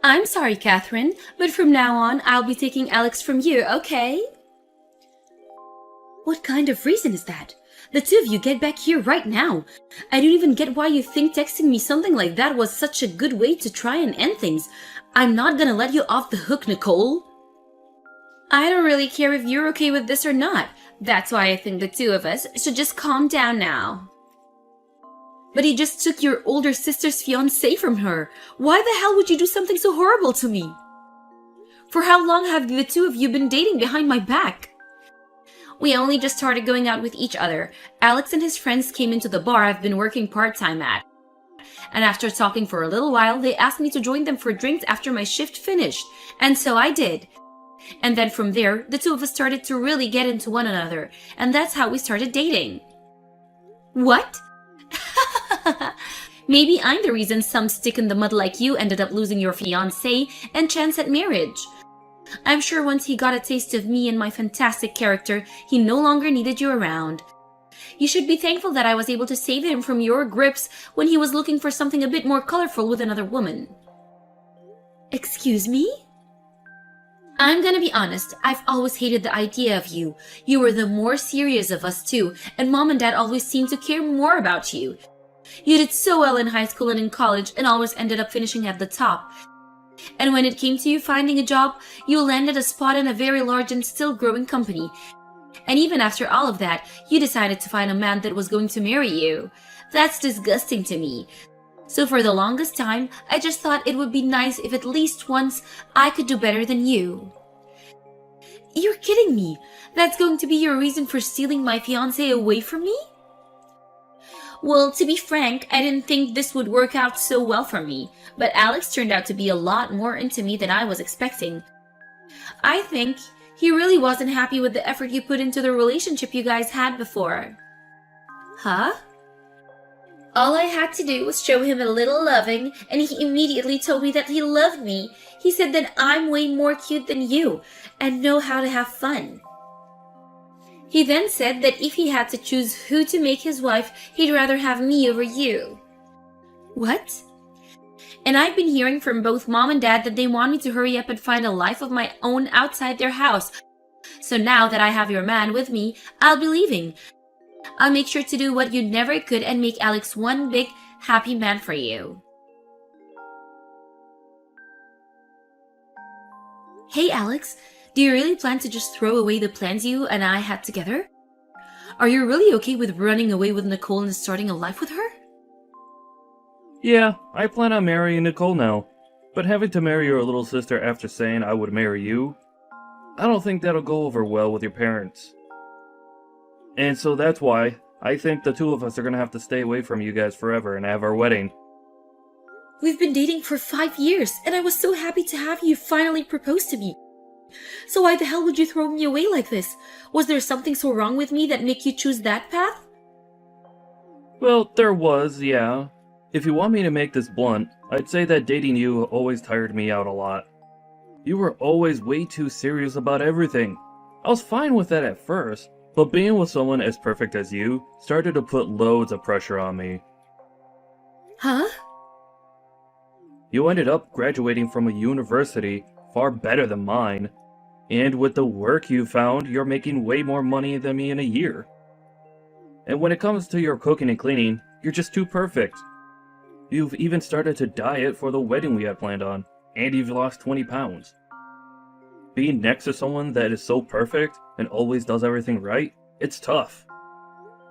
I'm sorry, Catherine, but from now on, I'll be taking Alex from you, okay? What kind of reason is that? The two of you get back here right now. I don't even get why you think texting me something like that was such a good way to try and end things. I'm not gonna let you off the hook, Nicole. I don't really care if you're okay with this or not. That's why I think the two of us should just calm down now. But he just took your older sister's fiancé from her. Why the hell would you do something so horrible to me? For how long have the two of you been dating behind my back? We only just started going out with each other. Alex and his friends came into the bar I've been working part-time at. And after talking for a little while, they asked me to join them for drinks after my shift finished. And so I did. And then from there, the two of us started to really get into one another. And that's how we started dating. What? Maybe I'm the reason some stick in the mud like you ended up losing your fiancé and chance at marriage. I'm sure once he got a taste of me and my fantastic character, he no longer needed you around. You should be thankful that I was able to save him from your grips when he was looking for something a bit more colorful with another woman. Excuse me? I'm gonna be honest, I've always hated the idea of you. You were the more serious of us two, and Mom and Dad always seemed to care more about you. You did so well in high school and in college and always ended up finishing at the top. And when it came to you finding a job, you landed a spot in a very large and still growing company. And even after all of that, you decided to find a man that was going to marry you. That's disgusting to me. So for the longest time, I just thought it would be nice if at least once I could do better than you. You're kidding me. That's going to be your reason for stealing my fiancé away from me? Well, to be frank, I didn't think this would work out so well for me, but Alex turned out to be a lot more into me than I was expecting. I think he really wasn't happy with the effort you put into the relationship you guys had before. Huh? All I had to do was show him a little loving, and he immediately told me that he loved me. He said that I'm way more cute than you, and know how to have fun. He then said that if he had to choose who to make his wife, he'd rather have me over you. What? And I've been hearing from both Mom and Dad that they want me to hurry up and find a life of my own outside their house. So now that I have your man with me, I'll be leaving. I'll make sure to do what you never could and make Alex one big, happy man for you. Hey, Alex. Do you really plan to just throw away the plans you and I had together? Are you really okay with running away with Nicole and starting a life with her? Yeah, I plan on marrying Nicole now. But having to marry your little sister after saying I would marry you, I don't think that'll go over well with your parents. And so that's why I think the two of us are gonna have to stay away from you guys forever and have our wedding. We've been dating for 5 years, and I was so happy to have you finally propose to me. So why the hell would you throw me away like this? Was there something so wrong with me that made you choose that path? Well, there was, yeah. If you want me to make this blunt, I'd say that dating you always tired me out a lot. You were always way too serious about everything. I was fine with that at first, but being with someone as perfect as you started to put loads of pressure on me. Huh? You ended up graduating from a university far better than mine. And with the work you found, you're making way more money than me in a year. And when it comes to your cooking and cleaning, you're just too perfect. You've even started to diet for the wedding we had planned on, and you've lost 20 pounds. Being next to someone that is so perfect and always does everything right, it's tough.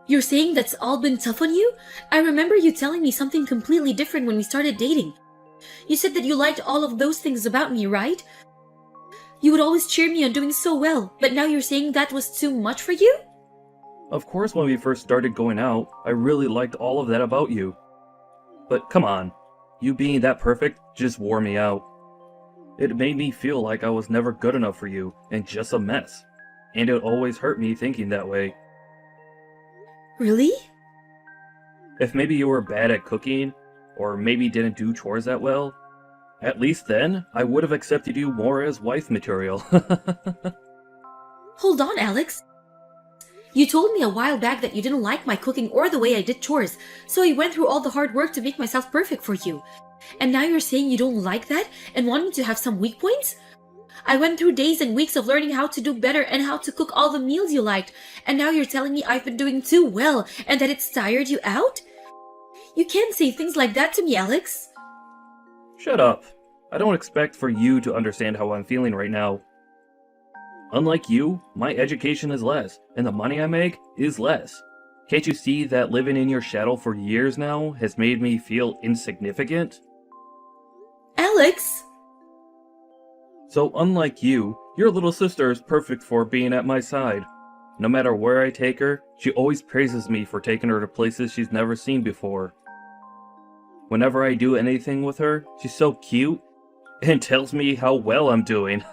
You're saying that's all been tough on you? I remember you telling me something completely different when we started dating. You said that you liked all of those things about me, right? You would always cheer me on doing so well, but now you're saying that was too much for you? Of course, when we first started going out, I really liked all of that about you. But come on, you being that perfect just wore me out. It made me feel like I was never good enough for you and just a mess. And it always hurt me thinking that way. Really? If maybe you were bad at cooking, or maybe didn't do chores that well, at least then, I would have accepted you more as wife material. Hold on, Alex. You told me a while back that you didn't like my cooking or the way I did chores, so I went through all the hard work to make myself perfect for you. And now you're saying you don't like that and want me to have some weak points? I went through days and weeks of learning how to do better and how to cook all the meals you liked, and now you're telling me I've been doing too well and that it's tired you out? You can't say things like that to me, Alex. Shut up. I don't expect for you to understand how I'm feeling right now. Unlike you, my education is less, and the money I make is less. Can't you see that living in your shadow for years now has made me feel insignificant? Alex! So unlike you, your little sister is perfect for being at my side. No matter where I take her, she always praises me for taking her to places she's never seen before. Whenever I do anything with her, she's so cute and tells me how well I'm doing.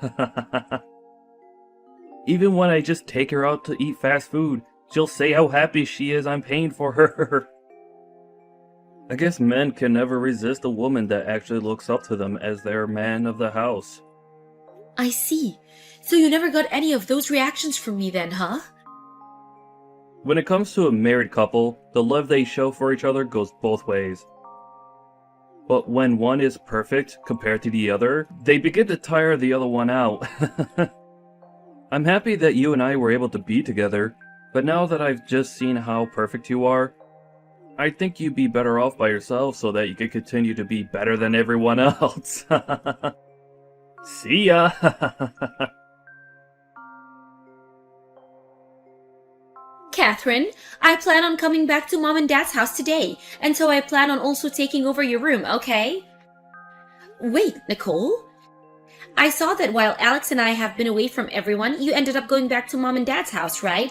Even when I just take her out to eat fast food, she'll say how happy she is I'm paying for her. I guess men can never resist a woman that actually looks up to them as their man of the house. I see. So you never got any of those reactions from me then, huh? When it comes to a married couple, the love they show for each other goes both ways. But when one is perfect compared to the other, they begin to tire the other one out. I'm happy that you and I were able to be together, but now that I've just seen how perfect you are, I think you'd be better off by yourself so that you could continue to be better than everyone else. See ya! Catherine, I plan on coming back to Mom and Dad's house today, and so I plan on also taking over your room, okay? Wait, Nicole? I saw that while Alex and I have been away from everyone, you ended up going back to Mom and Dad's house, right?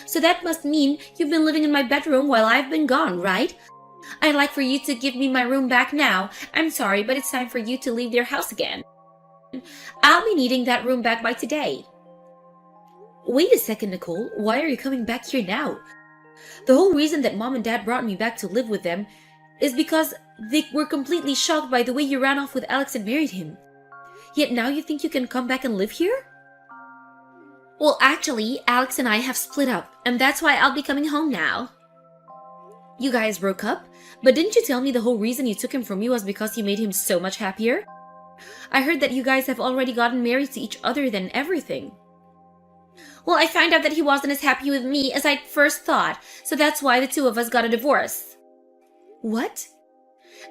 So that must mean you've been living in my bedroom while I've been gone, right? I'd like for you to give me my room back now. I'm sorry, but it's time for you to leave their house again. I'll be needing that room back by today. Wait a second, Nicole. Why are you coming back here now? The whole reason that Mom and Dad brought me back to live with them is because they were completely shocked by the way you ran off with Alex and married him. Yet now you think you can come back and live here? Well, actually, Alex and I have split up, and that's why I'll be coming home now. You guys broke up? But didn't you tell me the whole reason you took him from you was because you made him so much happier? I heard that you guys have already gotten married to each other than everything. Well, I found out that he wasn't as happy with me as I'd first thought, so that's why the two of us got a divorce. What?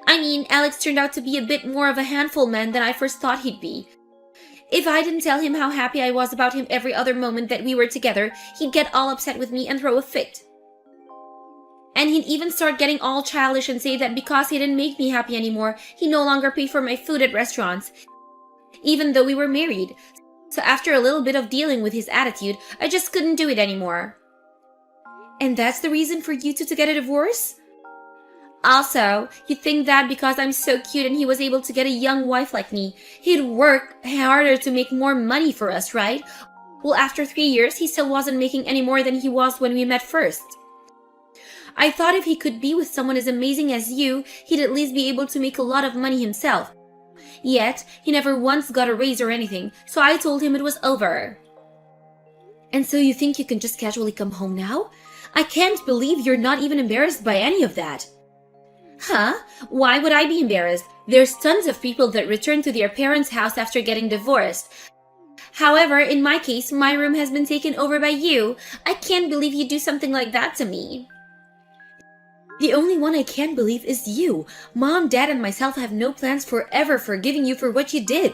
I mean, Alex turned out to be a bit more of a handful man than I first thought he'd be. If I didn't tell him how happy I was about him every other moment that we were together, he'd get all upset with me and throw a fit. And he'd even start getting all childish and say that because he didn't make me happy anymore, he no longer paid for my food at restaurants, even though we were married. So after a little bit of dealing with his attitude, I just couldn't do it anymore. And that's the reason for you two to get a divorce? Also, you think that because I'm so cute and he was able to get a young wife like me, he'd work harder to make more money for us, right? Well, after 3 years, he still wasn't making any more than he was when we met first. I thought if he could be with someone as amazing as you, he'd at least be able to make a lot of money himself. Yet, he never once got a raise or anything, so I told him it was over. And so you think you can just casually come home now? I can't believe you're not even embarrassed by any of that. Huh? Why would I be embarrassed? There's tons of people that return to their parents' house after getting divorced. However, in my case, my room has been taken over by you. I can't believe you'd do something like that to me. The only one I can't believe is you. Mom, Dad, and myself have no plans forever forgiving you for what you did.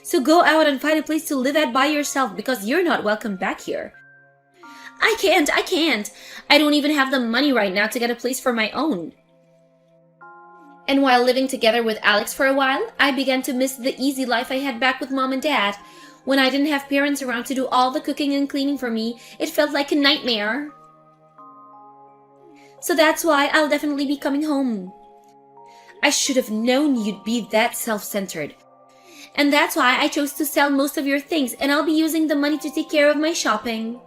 So go out and find a place to live at by yourself because you're not welcome back here. I can't. I don't even have the money right now to get a place for my own. And while living together with Alex for a while, I began to miss the easy life I had back with Mom and Dad. When I didn't have parents around to do all the cooking and cleaning for me, it felt like a nightmare. So that's why I'll definitely be coming home. I should have known you'd be that self-centered. And that's why I chose to sell most of your things, and I'll be using the money to take care of my shopping.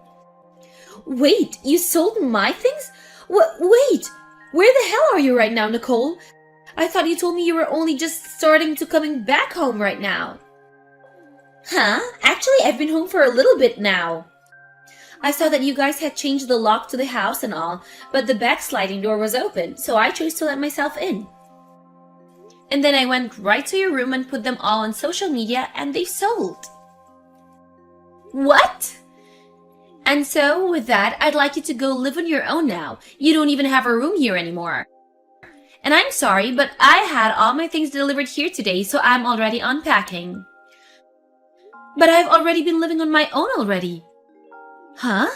Wait, you sold my things? Wait, where the hell are you right now, Nicole? I thought you told me you were only just starting to coming back home right now. Huh? Actually, I've been home for a little bit now. I saw that you guys had changed the lock to the house and all, but the back sliding door was open, so I chose to let myself in. And then I went right to your room and put them all on social media and they sold. What? And so, with that, I'd like you to go live on your own now. You don't even have a room here anymore. And I'm sorry, but I had all my things delivered here today, so I'm already unpacking. But I've already been living on my own already. Huh?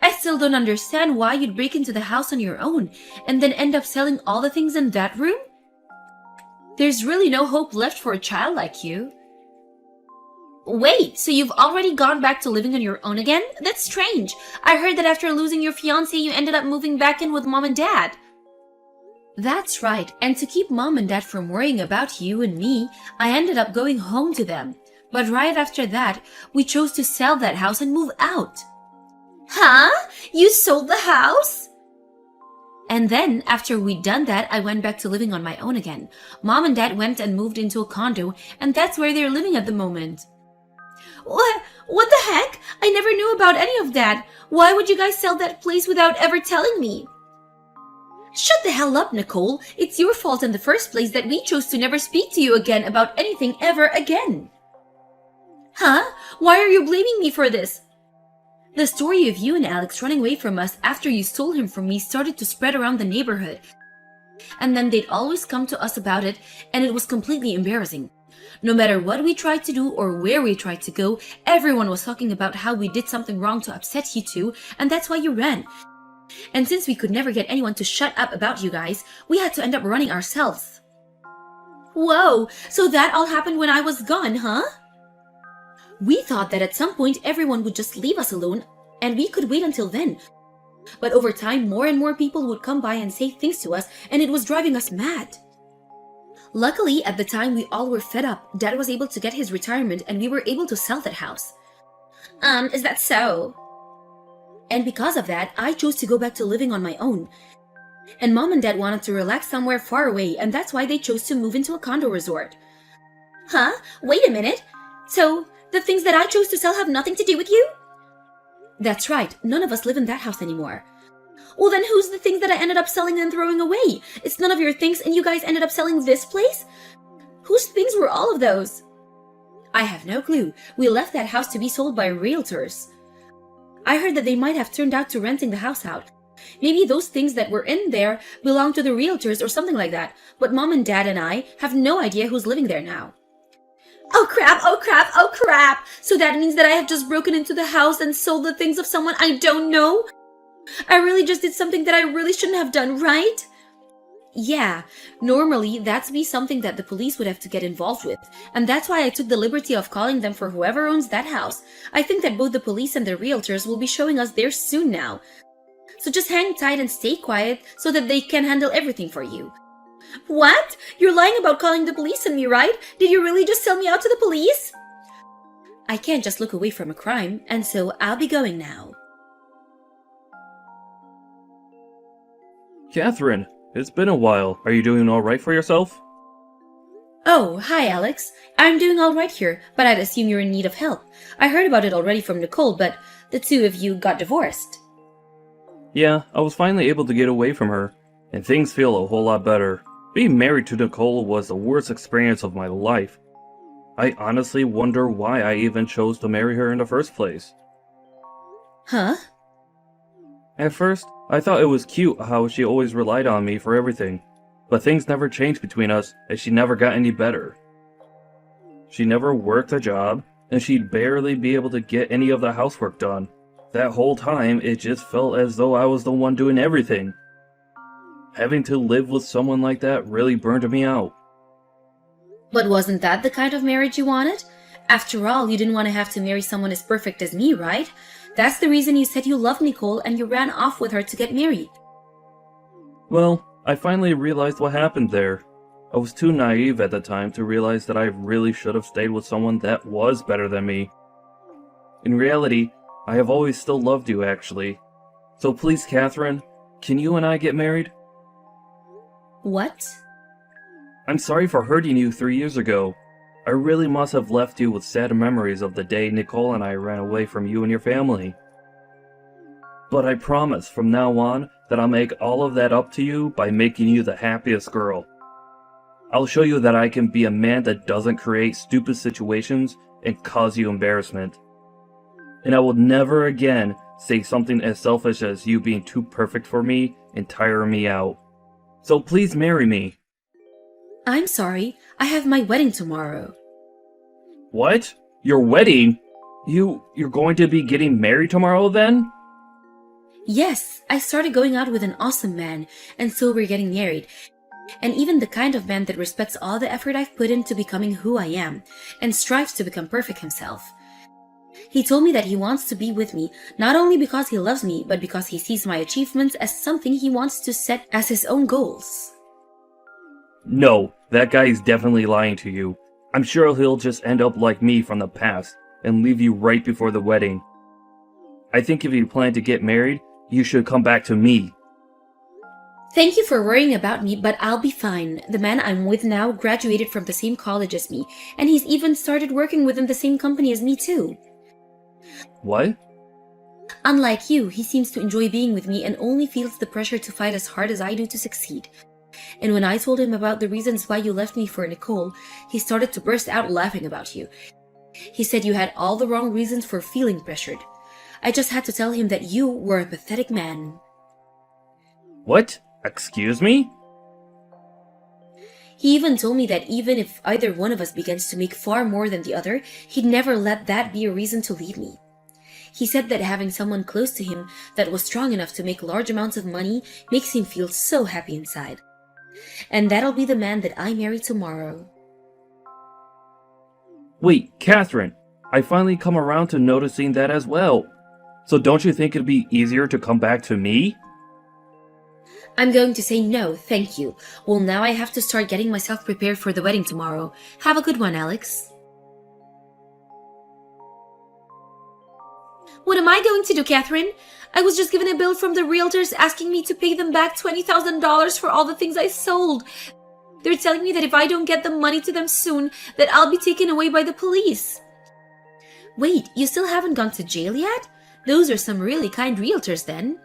I still don't understand why you'd break into the house on your own and then end up selling all the things in that room. There's really no hope left for a child like you. Wait, so you've already gone back to living on your own again? That's strange. I heard that after losing your fiancé, you ended up moving back in with mom and dad. That's right, and to keep mom and dad from worrying about you and me, I ended up going home to them. But right after that, we chose to sell that house and move out. Huh? You sold the house? And then, after we'd done that, I went back to living on my own again. Mom and dad went and moved into a condo, and that's where they're living at the moment. What the heck? I never knew about any of that. Why would you guys sell that place without ever telling me? Shut the hell up, Nicole. It's your fault in the first place that we chose to never speak to you again about anything ever again. Huh? Why are you blaming me for this? The story of you and Alex running away from us after you stole him from me started to spread around the neighborhood. And then they'd always come to us about it, and it was completely embarrassing. No matter what we tried to do or where we tried to go, everyone was talking about how we did something wrong to upset you two, and that's why you ran. And since we could never get anyone to shut up about you guys, we had to end up running ourselves. Whoa, so that all happened when I was gone, huh? We thought that at some point everyone would just leave us alone, and we could wait until then. But over time, more and more people would come by and say things to us, and it was driving us mad. Luckily, at the time, we all were fed up. Dad was able to get his retirement, and we were able to sell that house. Is that so? And because of that, I chose to go back to living on my own. And Mom and Dad wanted to relax somewhere far away, and that's why they chose to move into a condo resort. Huh? Wait a minute. So, the things that I chose to sell have nothing to do with you? That's right. None of us live in that house anymore. Well, then who's the things that I ended up selling and throwing away? It's none of your things, and you guys ended up selling this place? Whose things were all of those? I have no clue. We left that house to be sold by realtors. I heard that they might have turned out to renting the house out. Maybe those things that were in there belong to the realtors or something like that, but Mom and Dad and I have no idea who's living there now. Oh crap, oh crap, oh crap! So that means that I have just broken into the house and sold the things of someone I don't know? I really just did something that I really shouldn't have done, right? Yeah, normally that'd be something that the police would have to get involved with, and that's why I took the liberty of calling them for whoever owns that house. I think that both the police and the realtors will be showing us there soon now. So just hang tight and stay quiet so that they can handle everything for you. What? You're lying about calling the police on me, right? Did you really just sell me out to the police? I can't just look away from a crime, and so I'll be going now. Catherine, it's been a while. Are you doing all right for yourself? Oh, hi, Alex. I'm doing all right here, but I'd assume you're in need of help. I heard about it already from Nicole, but the two of you got divorced. Yeah, I was finally able to get away from her, and things feel a whole lot better. Being married to Nicole was the worst experience of my life. I honestly wonder why I even chose to marry her in the first place. Huh? At first, I thought it was cute how she always relied on me for everything, but things never changed between us, and she never got any better. She never worked a job, and she'd barely be able to get any of the housework done. That whole time, it just felt as though I was the one doing everything. Having to live with someone like that really burned me out. But wasn't that the kind of marriage you wanted? After all, you didn't want to have to marry someone as perfect as me, right? That's the reason you said you loved Nicole and you ran off with her to get married. Well, I finally realized what happened there. I was too naive at the time to realize that I really should have stayed with someone that was better than me. In reality, I have always still loved you, actually. So please, Catherine, can you and I get married? What? I'm sorry for hurting you 3 years ago. I really must have left you with sad memories of the day Nicole and I ran away from you and your family. But I promise from now on that I'll make all of that up to you by making you the happiest girl. I'll show you that I can be a man that doesn't create stupid situations and cause you embarrassment. And I will never again say something as selfish as you being too perfect for me and tiring me out. So please marry me. I'm sorry, I have my wedding tomorrow. What? Your wedding? You're going to be getting married tomorrow then? Yes, I started going out with an awesome man, and so we're getting married. And even the kind of man that respects all the effort I've put into becoming who I am, and strives to become perfect himself. He told me that he wants to be with me, not only because he loves me, but because he sees my achievements as something he wants to set as his own goals. No, that guy is definitely lying to you. I'm sure he'll just end up like me from the past and leave you right before the wedding. I think if you plan to get married, you should come back to me. Thank you for worrying about me, but I'll be fine. The man I'm with now graduated from the same college as me, and he's even started working within the same company as me too. What? Unlike you, he seems to enjoy being with me and only feels the pressure to fight as hard as I do to succeed. And when I told him about the reasons why you left me for Nicole, he started to burst out laughing about you. He said you had all the wrong reasons for feeling pressured. I just had to tell him that you were a pathetic man. What? Excuse me? He even told me that even if either one of us begins to make far more than the other, he'd never let that be a reason to leave me. He said that having someone close to him that was strong enough to make large amounts of money makes him feel so happy inside. And that'll be the man that I marry tomorrow. Wait, Catherine, I finally come around to noticing that as well. So don't you think it'd be easier to come back to me? I'm going to say no, thank you. Well, now I have to start getting myself prepared for the wedding tomorrow. Have a good one, Alex. What am I going to do, Catherine? I was just given a bill from the realtors asking me to pay them back $20,000 for all the things I sold. They're telling me that if I don't get the money to them soon, that I'll be taken away by the police. Wait, you still haven't gone to jail yet? Those are some really kind realtors then.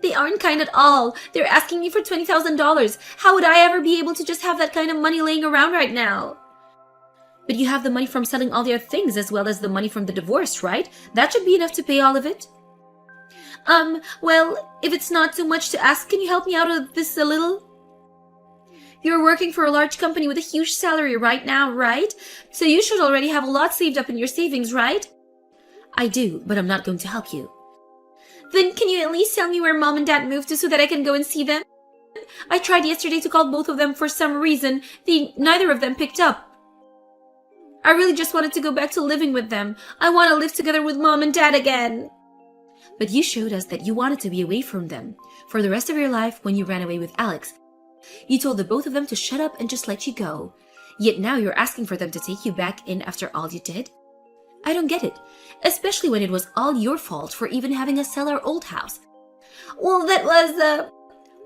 They aren't kind at all. They're asking me for $20,000. How would I ever be able to just have that kind of money laying around right now? But you have the money from selling all their things as well as the money from the divorce, right? That should be enough to pay all of it. Well, if it's not too much to ask, can you help me out with this a little? You're working for a large company with a huge salary right now, right? So you should already have a lot saved up in your savings, right? I do, but I'm not going to help you. Then can you at least tell me where Mom and Dad moved to so that I can go and see them? I tried yesterday to call both of them for some reason. Neither of them picked up. I really just wanted to go back to living with them. I want to live together with Mom and Dad again. But you showed us that you wanted to be away from them for the rest of your life when you ran away with Alex. You told the both of them to shut up and just let you go. Yet now you're asking for them to take you back in after all you did? I don't get it, especially when it was all your fault for even having us sell our old house. Well, that was,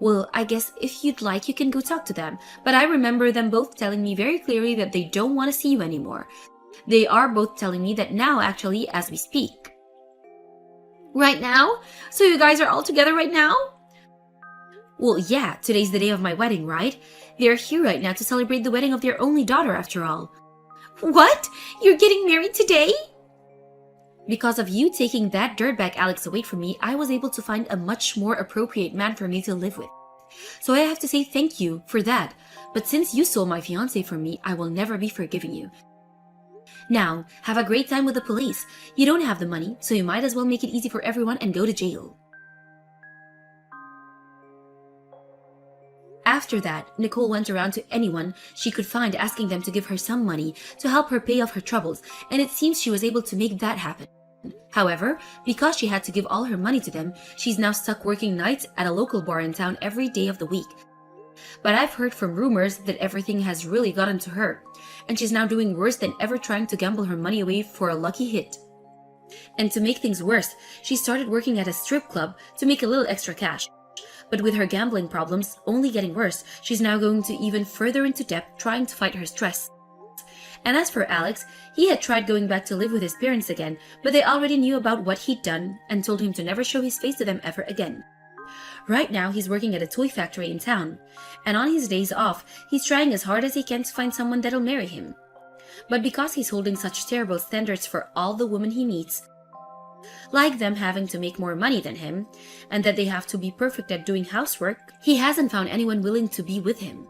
Well, I guess if you'd like, you can go talk to them. But I remember them both telling me very clearly that they don't want to see you anymore. They are both telling me that now, actually, as we speak. Right now? So you guys are all together right now? Well, yeah, today's the day of my wedding, right? They're here right now to celebrate the wedding of their only daughter, after all. What? You're getting married today? Because of you taking that dirtbag Alex away from me, I was able to find a much more appropriate man for me to live with. So I have to say thank you for that. But since you stole my fiancé from me, I will never be forgiving you. Now, have a great time with the police. You don't have the money, so you might as well make it easy for everyone and go to jail. After that, Nicole went around to anyone she could find asking them to give her some money to help her pay off her troubles, and it seems she was able to make that happen. However, because she had to give all her money to them, she's now stuck working nights at a local bar in town every day of the week. But I've heard from rumors that everything has really gotten to her, and she's now doing worse than ever trying to gamble her money away for a lucky hit. And to make things worse, she started working at a strip club to make a little extra cash. But with her gambling problems only getting worse, she's now going to even further into debt trying to fight her stress. And as for Alex, he had tried going back to live with his parents again, but they already knew about what he'd done and told him to never show his face to them ever again. Right now, he's working at a toy factory in town, and on his days off, he's trying as hard as he can to find someone that'll marry him. But because he's holding such terrible standards for all the women he meets, like them having to make more money than him, and that they have to be perfect at doing housework, he hasn't found anyone willing to be with him.